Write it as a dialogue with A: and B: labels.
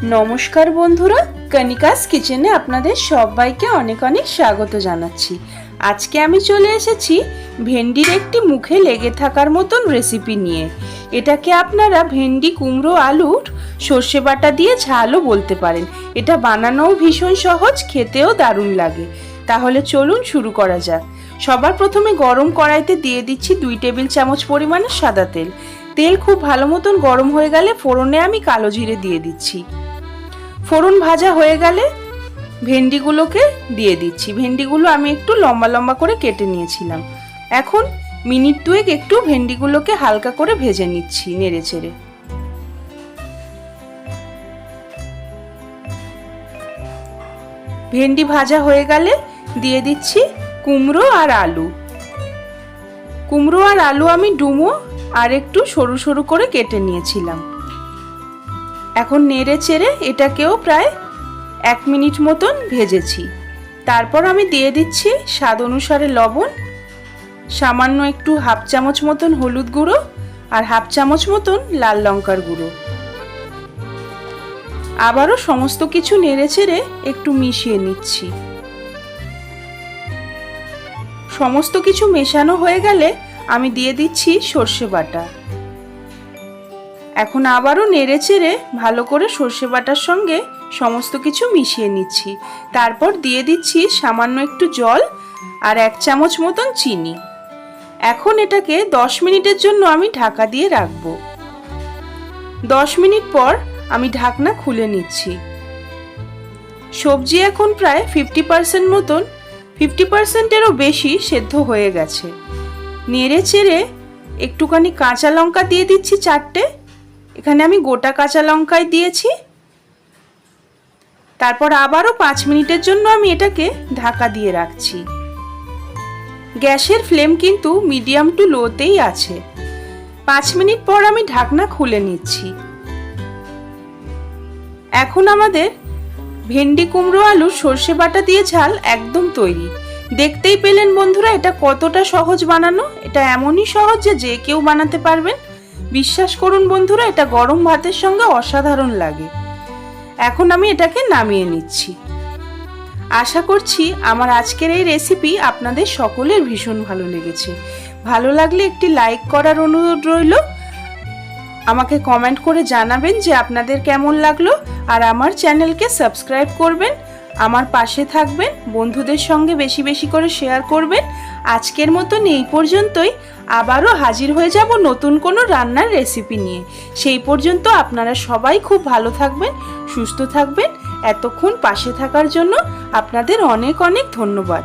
A: নমস্কার বন্ধুরা, কণিকাস কিচেনে আপনাদের সবাইকে অনেক অনেক স্বাগত জানাচ্ছি। আজকে আমি চলে এসেছি ভেন্ডির একটি মুখে লেগে থাকার মতন রেসিপি নিয়ে। এটাকে আপনারা ভেন্ডি, কুমড়ো, আলুর সর্ষে বাটা দিয়ে ঝালও বলতে পারেন। এটা বানানোও ভীষণ সহজ, খেতেও দারুণ লাগে। তাহলে চলুন শুরু করা যাক। সবার প্রথমে গরম কড়াইতে দিয়ে দিচ্ছি 2 টেবিল চামচ পরিমাণে সাদা তেল। তেল খুব ভালো মতন গরম হয়ে গেলে ফোড়নে আমি কালো জিরে দিয়ে দিচ্ছি। ফোড়ন ভাজা হয়ে গেলে ভেন্ডিগুলোকে দিয়ে দিচ্ছি। ভেন্ডিগুলো আমি একটু লম্বা লম্বা করে কেটে নিয়েছিলাম। এখন মিনিট 2 একটু ভেন্ডিগুলোকে হালকা করে ভেজে নিচ্ছি নেড়ে চেড়ে। ভেন্ডি ভাজা হয়ে গেলে দিয়ে দিচ্ছি কুমড়ো আর আলু। কুমড়ো আর আলু আমি ডুমো আর একটু সরু সরু করে কেটে নিয়েছিলাম। এখন নেড়ে চেড়ে এটাকেও প্রায় 1 মিনিট মতন ভেজেছি। তারপর আমি দিয়ে দিচ্ছি স্বাদ অনুসারে লবণ, সামান্য একটু হাফ চামচ মতন হলুদ গুঁড়ো আর হাফ চামচ মতন লাল লঙ্কার গুঁড়ো। আবারও সমস্ত কিছু নেড়ে চেড়ে একটু মিশিয়ে নিচ্ছি। সমস্ত কিছু মেশানো হয়ে গেলে আমি দিয়ে দিচ্ছি সর্ষে বাটা। এখন আবারও নেড়ে চেড়ে ভালো করে সর্ষে বাটার সঙ্গে সমস্ত কিছু মিশিয়ে নিচ্ছি। তারপর দিয়ে দিচ্ছি সামান্য একটু জল আর 1 চামচ মতন চিনি। এখন এটাকে 10 মিনিটের জন্য আমি ঢাকা দিয়ে রাখবো। 10 মিনিট পর আমি ঢাকনা খুলে নিচ্ছি। সবজি এখন প্রায় 50% মতন, 50%-এরও বেশি সেদ্ধ হয়ে গেছে। নেড়ে চেড়ে একটুখানি কাঁচা লঙ্কা দিয়ে দিচ্ছি 4টে। এখানে আমি গোটা কাঁচা লঙ্কাই দিয়েছি। তারপর আবারও 5 মিনিটের জন্য আমি এটাকে ঢাকা দিয়ে রাখছি। গ্যাসের ফ্লেম কিন্তু মিডিয়াম টু লোতেই আছে। 5 মিনিট পর আমি ঢাকনা খুলে নিচ্ছি। এখন আমাদের ভেন্ডি, কুমড়ো, আলু সর্ষে বাটা দিয়ে ঝাল একদম তৈরি। দেখতেই পেলেন বন্ধুরা এটা কতটা সহজ বানানো। এটা এমনই সহজ যে কেউ বানাতে পারবেন। বিশ্বাস করুন বন্ধুরা, এটা গরম ভাতের সঙ্গে অসাধারণ লাগে। এখন আমি এটাকে নামিয়ে নিচ্ছি। আশা করছি আমার আজকের এই রেসিপি আপনাদের সকলের ভীষণ ভালো লেগেছে। ভালো লাগলে একটি লাইক করার অনুরোধ রইল। আমাকে কমেন্ট করে জানাবেন যে আপনাদের কেমন লাগলো। আর আমার চ্যানেলকে সাবস্ক্রাইব করবেন, আমার পাশে থাকবেন, বন্ধুদের সঙ্গে বেশি বেশি করে শেয়ার করবেন। আজকের মতন এই পর্যন্তই। আবারও হাজির হয়ে যাব নতুন কোনো রান্নার রেসিপি নিয়ে। সেই পর্যন্ত আপনারা সবাই খুব ভালো থাকবেন, সুস্থ থাকবেন। এতক্ষণ পাশে থাকার জন্য আপনাদের অনেক অনেক ধন্যবাদ।